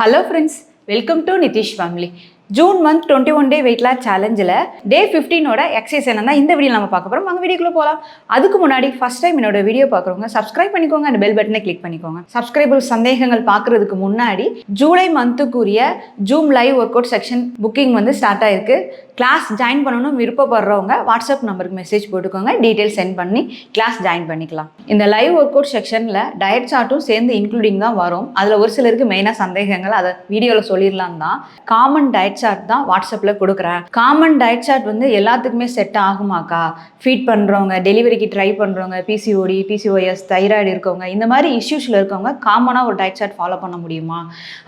Hello friends, welcome to Nitish Family. June month 21 day weight loss challenge day 15 ஓட exercise என்னன்னா இந்த video நம்ம பார்க்க போறோம். வாங்க வீடியோக்குள்ள போலாம். அதுக்கு முன்னாடி ஃபர்ஸ்ட் டைம் என்னோட வீடியோ பார்க்குறவங்க சப்ஸ்கிரைப் பண்ணிக்கோங்க, அந்த பெல் பட்டனை கிளிக் பண்ணிக்கோங்க. சப்ஸ்கிரைபர் சந்தேகங்கள் பார்க்கறதுக்கு முன்னாடி ஜூலை மந்த்துக்குரிய zoom live workout section booking வந்து ஸ்டார்ட் ஆயிருக்கு. கிளாஸ் ஜாயின் பண்ணணும் விருப்பப்படுறவங்க வாட்ஸ்அப் நம்பருக்கு மெசேஜ் போட்டுக்கோங்க, டீட்டெயில் சென்ட் பண்ணி கிளாஸ் ஜாயின் பண்ணிக்கலாம். இந்த லைவ் ஒர்க் அவுட் செக்ஷனில் டயட் சார்ட்டும் சேர்ந்து இன்க்ளூடிங் தான் வரும். அதில் ஒரு சிலருக்கு மெயினாக சந்தேகங்கள் அதை வீடியோவில் சொல்லிடலாம் தான். காமன் டயட் சார்ட் தான் வாட்ஸ்அப்பில் கொடுக்குறேன். காமன் டயட் சார்ட் வந்து எல்லாத்துக்குமே செட் ஆகுமாக்கா? ஃபீட் பண்ணுறவங்க, டெலிவரிக்கு ட்ரை பண்ணுறவங்க, பிசிஓடி, பிசிஓஎஸ், தைராய்டு இருக்கவங்க, இந்த மாதிரி இஷ்யூஸில் இருக்கவங்க காமனாக ஒரு டயட் சார்ட் ஃபாலோ பண்ண முடியுமா?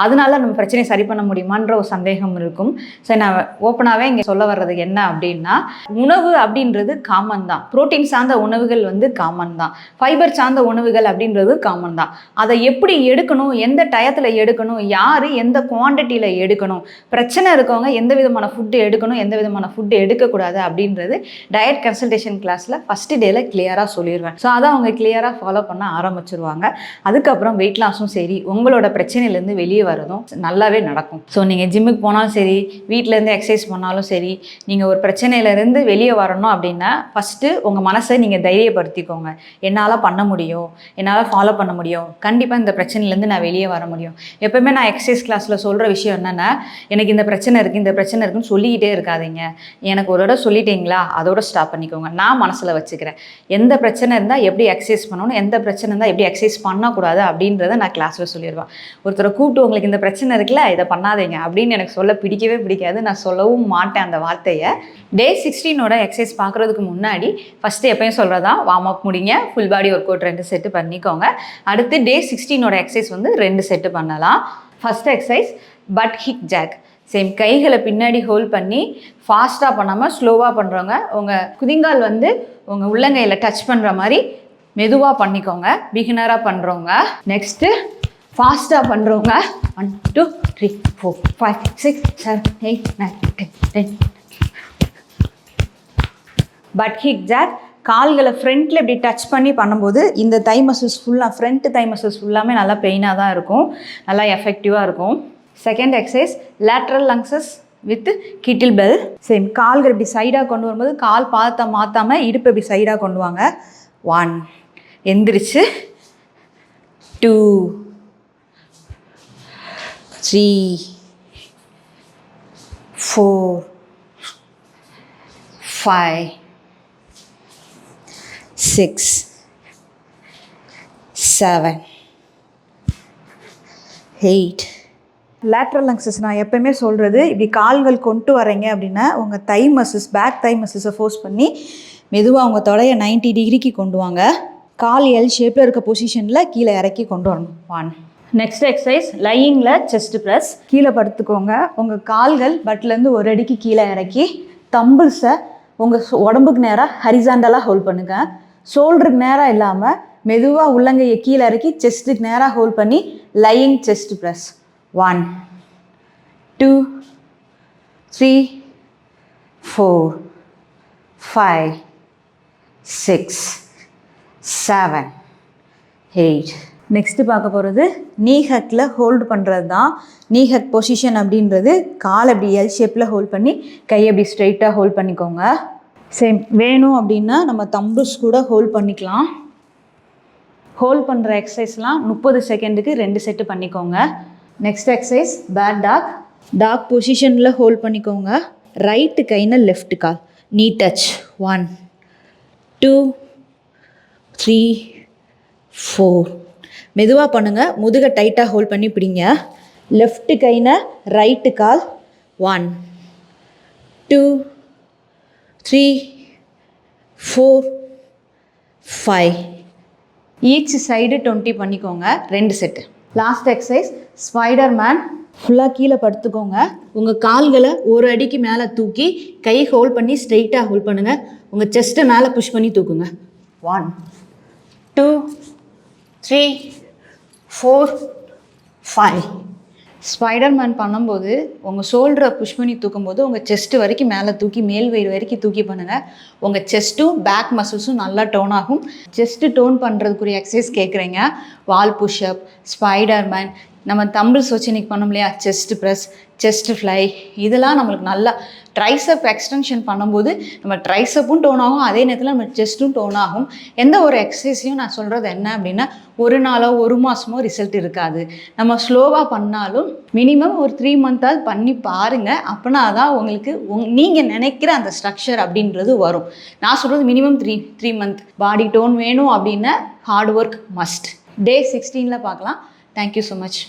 அதனால நம்ம பிரச்சனையை சரி பண்ண முடியுமான்ற ஒரு சந்தேகம் இருக்கும். சரி, நான் ஓப்பனாகவே இங்கே சொல்ல வர்றது என்ன அப்படின்னா, உணவு அப்படின்றது காமன் தான். புரோட்டீன் சார்ந்த உணவுகள் வந்து காமன் தான். ஃபைபர் சார்ந்த உணவுகள் அப்படின்றது காமன் தான். அதை எப்படி எடுக்கணும், எந்த டயத்தில் எடுக்கணும், யார் எந்த குவான்டிட்டியில் எடுக்கணும், பிரச்சனை இருக்கவங்க எந்த விதமான ஃபுட்டு எடுக்கணும், எந்த விதமான ஃபுட்டு எடுக்கக்கூடாது அப்படின்றது டயட் கன்சல்டேஷன் கிளாஸில் ஃபஸ்ட்டு டேல கிளியராக சொல்லிடுவேன். ஸோ அதை அவங்க கிளியராக ஃபாலோ பண்ண ஆரம்பிச்சிருவாங்க. அதுக்கப்புறம் வெயிட் லாஸும் சரி, உங்களோட பிரச்சனையிலேருந்து வெளியே வரதும் நல்லாவே நடக்கும். ஸோ நீங்கள் ஜிம்முக்கு போனாலும் சரி, வீட்டிலேருந்து எக்ஸசைஸ் பண்ணாலும் சரி, நீங்கள் ஒரு பிரச்சனையிலேருந்து வெளியே வரணும் அப்படின்னா ஃபஸ்ட்டு உங்கள் மனசை நீங்கள் தைரியப்படுத்திக்கோங்க. என்னால் பண்ண முடியும், என்னால் ஃபாலோ பண்ண முடியும், கண்டிப்பாக இந்த பிரச்சனையிலேருந்து நான் வெளியே வர முடியும். எப்போவுமே நான் எக்ஸசைஸ் கிளாஸில் சொல்கிற விஷயம் என்னென்னா, எனக்கு இந்த பிரச்சனை இருக்குது, இந்த பிரச்சனை இருக்குன்னு சொல்லிக்கிட்டே இருக்காதீங்க. எனக்கு ஒரு தடவை சொல்லிட்டீங்களா, அதோட ஸ்டாப் பண்ணிக்கோங்க. நான் மனசில் வச்சுக்கிறேன் எந்த பிரச்சனை இருந்தால் எப்படி எக்ஸசைஸ் பண்ணணும், எந்த பிரச்சனை இருந்தால் எப்படி எக்ஸசைஸ் பண்ணக்கூடாது அப்படின்றத நான் கிளாஸில் சொல்லிடுவேன். ஒருத்தரை கூப்பிட்டு உங்களுக்கு இந்த பிரச்சனை இருக்குல்ல, இதை பண்ணாதீங்க அப்படின்னு எனக்கு சொல்ல பிடிக்கவே பிடிக்காது. நான் சொல்லவும் மாட்டேன் அந்த வார்த்தையை. டே 16ஓட எக்ஸசைஸ் பார்க்குறதுக்கு முன்னாடி ஃபஸ்ட்டு எப்பயும் சொல்கிறதா, வார்ம் அப் முடிங்க, full body workout 2 set பண்ணிக்கோங்க. அடுத்து டே 16ஓட எக்ஸசைஸ் வந்து 2 செட்டு பண்ணலாம். First exercise butt kick jack. Same கைகளை பின்னாடி ஹோல்ட் பண்ணி ஃபாஸ்ட்டாக பண்ணாமல் ஸ்லோவாக பண்ணுறவங்க உங்கள் குதிங்கால் வந்து உங்கள் உள்ளங்கையில் டச் பண்ணுற மாதிரி மெதுவாக பண்ணிக்கோங்க. பிகினராக பண்ணுறவங்க. நெக்ஸ்ட்டு ஃபாஸ்ட்டாக பண்ணுறவங்க 1 2 3 4 5 6 7 8 9 10 10. Butt kick jack. கால்களை ஃப்ரண்ட்டில் இப்படி டச் பண்ணி பண்ணும்போது இந்த தை மசில்ஸ் ஃபுல்லாக, ஃப்ரண்ட் தை மசில்ஸ் ஃபுல்லாமே நல்லா பெயினாக தான் இருக்கும், நல்லா எஃபெக்டிவாக இருக்கும். Second exercise lateral lunges with kettlebell. Same கால்கள் இப்படி சைடாக கொண்டு வரும்போது கால் பாதத்தை மாற்றாமல் இடுப்பு இப்படி சைடாக கொண்டு வாங்க. 1 எந்திரிச்சு 2 3 4 5 6 7 8. லேட்ரல் லங்ஸஸ் நான் எப்போயுமே சொல்கிறது, இப்படி கால்கள் கொண்டு வரீங்க அப்படின்னா உங்கள் தை மசில்ஸ், பேக் தை மசில்ஸை ஃபோர்ஸ் பண்ணி மெதுவாக உங்கள் தொடையை 90 டிகிரிக்கு கொண்டு வாங்க. கால் எல் ஷேப்பில் இருக்க பொசிஷனில் கீழே இறக்கி கொண்டு வரணும். 1. நெக்ஸ்ட் எக்ஸசைஸ் லையிங்கில் செஸ்ட் ப்ரெஸ். கீழே படுத்துக்கோங்க. உங்கள் கால்கள் பட்லேருந்து ஒரு அடிக்கு கீழே இறக்கி தம்பிள்ஸை உங்கள் உடம்புக்கு நேராக ஹரிசாண்டலாக ஹோல்ட் பண்ணுங்கள். ஷோல்டருக்கு நேராக இல்லாமல் மெதுவாக உள்ளங்கையை கீழே இறக்கி செஸ்ட்டுக்கு நேராக ஹோல்ட் பண்ணி லையிங் செஸ்ட் ப்ரெஸ். 1 2 3 4 5 6 7 8. நெக்ஸ்ட்டு பார்க்க போகிறது நீ ஹக்கில் ஹோல்டு பண்ணுறது தான். நீ ஹக் பொசிஷன் அப்படின்றது கால் அப்படி எல் ஷேப்பில் ஹோல்ட் பண்ணி கையை அப்படி ஸ்ட்ரைட்டாக ஹோல்ட் பண்ணிக்கோங்க. சேம் வேணும் அப்படின்னா நம்ம தம்புஸ் கூட ஹோல்ட் பண்ணிக்கலாம். ஹோல்ட் பண்ணுற எக்ஸசைஸ்லாம் 30 செகண்டுக்கு 2 செட்டு பண்ணிக்கோங்க. Next exercise bird dog. Dog பொசிஷனில் ஹோல்ட் பண்ணிக்கோங்க. ரைட்டு கைனா லெஃப்ட் கால் நீ டச். 1 2 3 4. மெதுவாக பண்ணுங்கள், முதுகை டைட்டாக ஹோல்ட் பண்ணி பிடிங்க. லெஃப்ட்டு கைனா ரைட்டு கால். 1 2 3 4 5. ஈச் சைடு 20 பண்ணிக்கோங்க. 2 set. Last exercise spider man. ஃபுல்லாக கீழே படுத்துக்கோங்க. உங்கள் கால்களை ஒரு அடிக்கு மேலே தூக்கி கை ஹோல்ட் பண்ணி ஸ்ட்ரெயிட்டாக ஹோல்ட் பண்ணுங்கள். உங்கள் செஸ்ட்டை மேலே புஷ் பண்ணி தூக்குங்க. 1 2 3 4 5. ஸ்பைடர் மேன் பண்ணும்போது உங்கள் ஷோல்டரை புஷ் பண்ணி தூக்கும்போது உங்கள் செஸ்ட்டு வரைக்கும் மேலே தூக்கி மேல் வயிறு வரைக்கும் தூக்கி பண்ணுங்கள். உங்கள் செஸ்ட்டும் பேக் மசில்ஸும் நல்லா டோன் ஆகும். செஸ்ட்டு டோன் பண்ணுறதுக்குரிய எக்ஸசைஸ் கேட்குறீங்க. வால் புஷ்அப், ஸ்பைடர் மேன், நம்ம தம்பிள்ஸ் வச்சு இன்றைக்கி பண்ணோம் இல்லையா, செஸ்ட் ப்ரெஸ், செஸ்ட் ஃப்ளை, இதெல்லாம் நம்மளுக்கு நல்லா ட்ரைசப் எக்ஸ்டென்ஷன் பண்ணும்போது நம்ம ட்ரைசப்பும் டோன் ஆகும், அதே நேரத்தில் நம்ம செஸ்ட்டும் டோன் ஆகும். எந்த ஒரு எக்ஸசைஸையும் நான் சொல்கிறது என்ன அப்படின்னா, ஒரு நாளோ ஒரு மாதமோ ரிசல்ட் இருக்காது. நம்ம ஸ்லோவாக பண்ணாலும் மினிமம் ஒரு 3 மந்த்தாவது பண்ணி பாருங்கள். அப்படின்னா தான் உங்களுக்கு நீங்கள் நினைக்கிற அந்த ஸ்ட்ரக்சர் அப்படின்றது வரும். நான் சொல்கிறது மினிமம் 3 மந்த். பாடி டோன் வேணும் அப்படின்னா ஹார்ட் ஒர்க் மஸ்ட். டே 16 பார்க்கலாம். Thank you so much.